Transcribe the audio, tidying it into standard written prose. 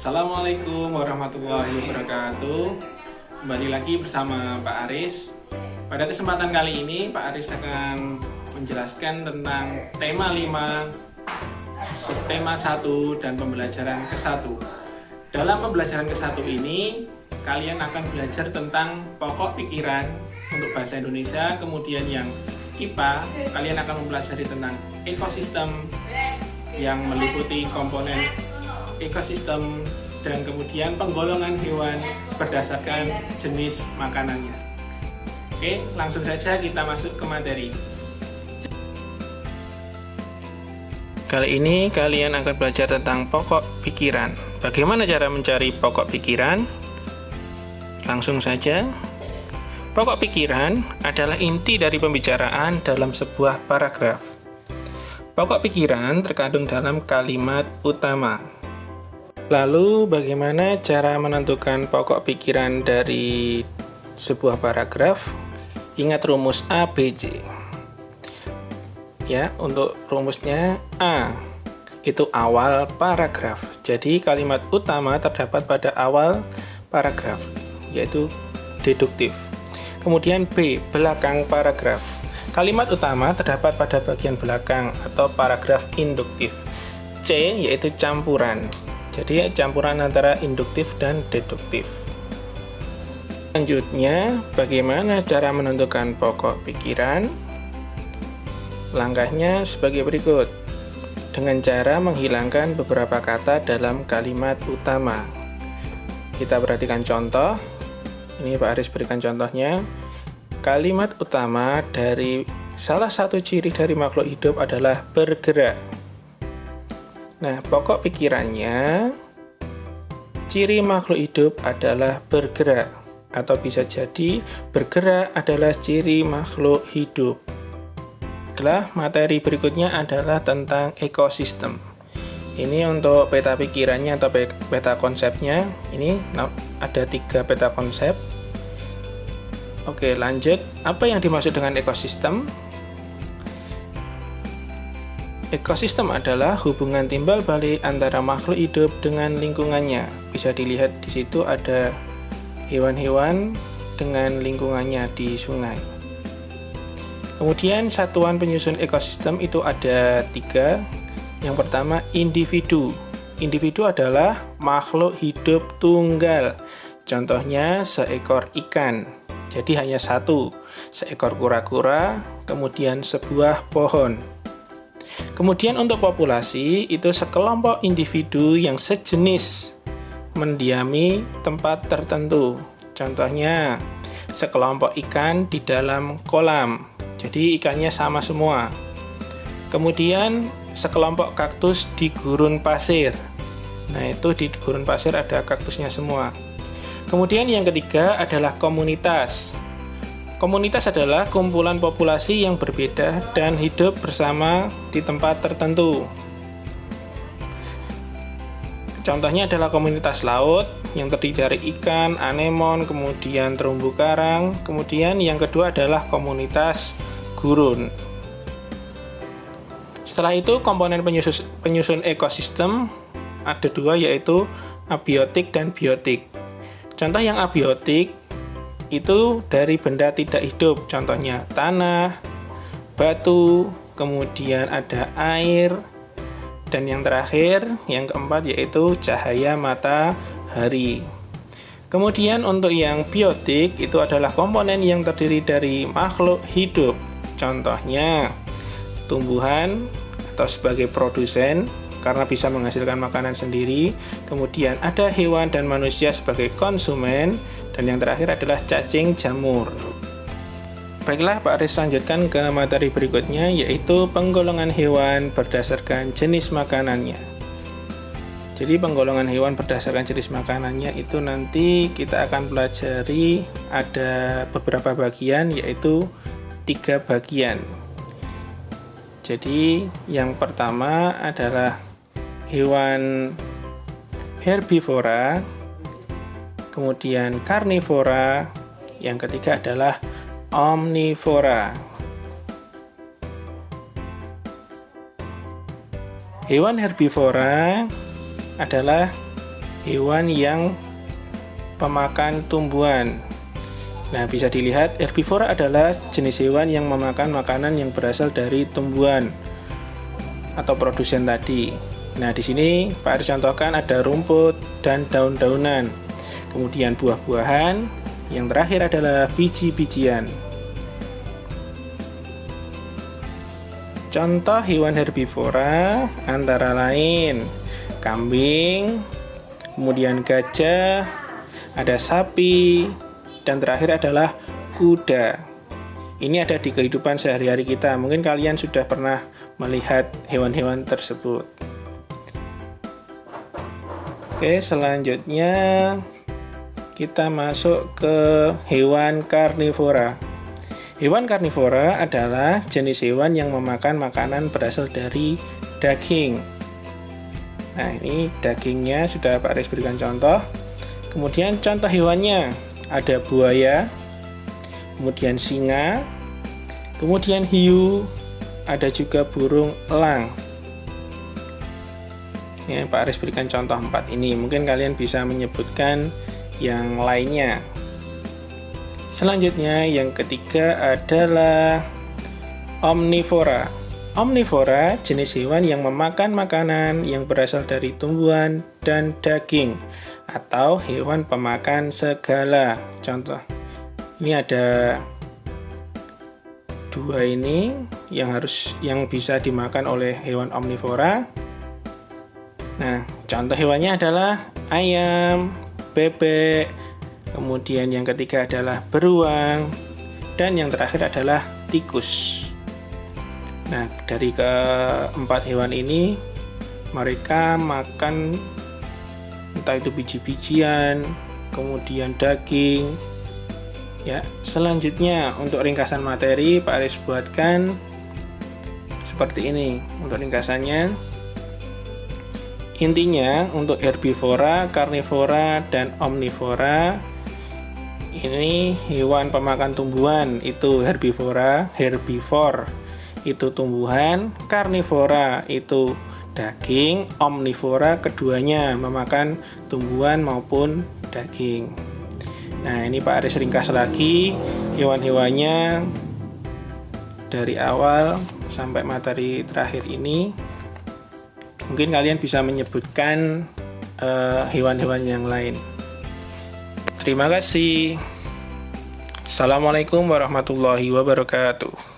Assalamualaikum warahmatullahi wabarakatuh. Kembali lagi bersama Pak Aris. Pada kesempatan kali ini Pak Aris akan menjelaskan tentang tema 5, subtema 1 dan pembelajaran ke-1. Dalam pembelajaran ke-1 ini kalian akan belajar tentang pokok pikiran untuk bahasa Indonesia. Kemudian yang IPA kalian akan mempelajari tentang ekosistem yang meliputi komponen ekosistem dan kemudian penggolongan hewan berdasarkan jenis makanannya. Oke, langsung saja kita masuk ke materi. Kali ini kalian akan belajar tentang pokok pikiran. Bagaimana cara mencari pokok pikiran? Langsung saja. Pokok pikiran adalah inti dari pembicaraan dalam sebuah paragraf. Pokok pikiran terkandung dalam kalimat utama. Lalu, bagaimana cara menentukan pokok pikiran dari sebuah paragraf? Ingat rumus ABC. Ya, untuk rumusnya A itu awal paragraf. Jadi, kalimat utama terdapat pada awal paragraf, yaitu deduktif. Kemudian B, belakang paragraf. Kalimat utama terdapat pada bagian belakang atau paragraf induktif. C, yaitu campuran. Jadi campuran antara induktif dan deduktif. Selanjutnya, bagaimana cara menentukan pokok pikiran? Langkahnya sebagai berikut. Dengan cara menghilangkan beberapa kata dalam kalimat utama. Kita perhatikan contoh. Ini Pak Aris berikan contohnya. Kalimat utama dari salah satu ciri dari makhluk hidup adalah bergerak. Nah, pokok pikirannya, ciri makhluk hidup adalah bergerak, atau bisa jadi bergerak adalah ciri makhluk hidup. Materi berikutnya adalah tentang ekosistem. Ini untuk peta pikirannya atau peta konsepnya. Ini ada 3 peta konsep. Oke, lanjut. Apa yang dimaksud dengan ekosistem? Ekosistem adalah hubungan timbal balik antara makhluk hidup dengan lingkungannya. Bisa dilihat di situ ada hewan-hewan dengan lingkungannya di sungai. Kemudian satuan penyusun ekosistem itu ada 3. Yang pertama, individu. Individu adalah makhluk hidup tunggal. Contohnya seekor ikan. Jadi hanya satu. Seekor kura-kura, kemudian sebuah pohon. Kemudian untuk populasi itu sekelompok individu yang sejenis mendiami tempat tertentu. Contohnya sekelompok ikan di dalam kolam. Jadi ikannya sama semua. Kemudian sekelompok kaktus di gurun pasir. Nah, itu di gurun pasir ada kaktusnya semua. Kemudian yang ketiga adalah komunitas. Komunitas adalah kumpulan populasi yang berbeda dan hidup bersama di tempat tertentu. Contohnya adalah komunitas laut yang terdiri dari ikan, anemon, kemudian terumbu karang. Kemudian yang kedua adalah komunitas gurun. Setelah itu komponen penyusun ekosistem ada 2, yaitu abiotik dan biotik. Contoh yang abiotik itu dari benda tidak hidup, contohnya tanah, batu, kemudian ada air, dan yang terakhir, yang keempat, yaitu cahaya matahari. Kemudian untuk yang biotik itu adalah komponen yang terdiri dari makhluk hidup, contohnya tumbuhan atau sebagai produsen karena bisa menghasilkan makanan sendiri, kemudian ada hewan dan manusia sebagai konsumen, dan yang terakhir adalah cacing jamur. Baiklah, Pak Aris lanjutkan ke materi berikutnya, yaitu penggolongan hewan berdasarkan jenis makanannya. Jadi penggolongan hewan berdasarkan jenis makanannya itu nanti kita akan pelajari ada beberapa bagian, yaitu 3 bagian. Jadi yang pertama adalah hewan herbivora, kemudian karnivora, yang ketiga adalah omnivora. Hewan herbivora adalah hewan yang pemakan tumbuhan. Nah, bisa dilihat herbivora adalah jenis hewan yang memakan makanan yang berasal dari tumbuhan atau produsen tadi. Nah, di sini Pak Aris contohkan ada rumput dan daun-daunan. Kemudian buah-buahan, yang terakhir adalah biji-bijian. Contoh hewan herbivora antara lain kambing, kemudian gajah, ada sapi, dan terakhir adalah kuda. Ini ada di kehidupan sehari-hari kita. Mungkin kalian sudah pernah melihat hewan-hewan tersebut. Oke, selanjutnya kita masuk ke hewan karnivora. Hewan karnivora adalah jenis hewan yang memakan makanan berasal dari daging. Nah, ini dagingnya sudah Pak Aris berikan contoh. Kemudian contoh hewannya ada buaya, kemudian singa, kemudian hiu, ada juga burung elang. Ya, Pak Aris berikan contoh 4 ini. Mungkin kalian bisa menyebutkan yang lainnya. Selanjutnya yang ketiga adalah omnivora. Omnivora jenis hewan yang memakan makanan yang berasal dari tumbuhan dan daging, atau hewan pemakan segala. Contoh, ini ada 2 ini yang bisa dimakan oleh hewan omnivora. Nah, contoh hewannya adalah ayam, bebek, kemudian yang ketiga adalah beruang, dan yang terakhir adalah tikus. Nah, dari keempat hewan ini mereka makan entah itu biji-bijian, kemudian daging. Ya, selanjutnya untuk ringkasan materi Pak Aris buatkan seperti ini. Untuk ringkasannya, intinya untuk herbivora, karnivora, dan omnivora, ini hewan pemakan tumbuhan itu herbivora, herbivore itu tumbuhan, karnivora itu daging, omnivora keduanya memakan tumbuhan maupun daging. Nah, ini Pak Aris ringkas lagi hewan-hewannya dari awal sampai materi terakhir ini. Mungkin kalian bisa menyebutkan hewan-hewan yang lain. Terima kasih. Assalamualaikum warahmatullahi wabarakatuh.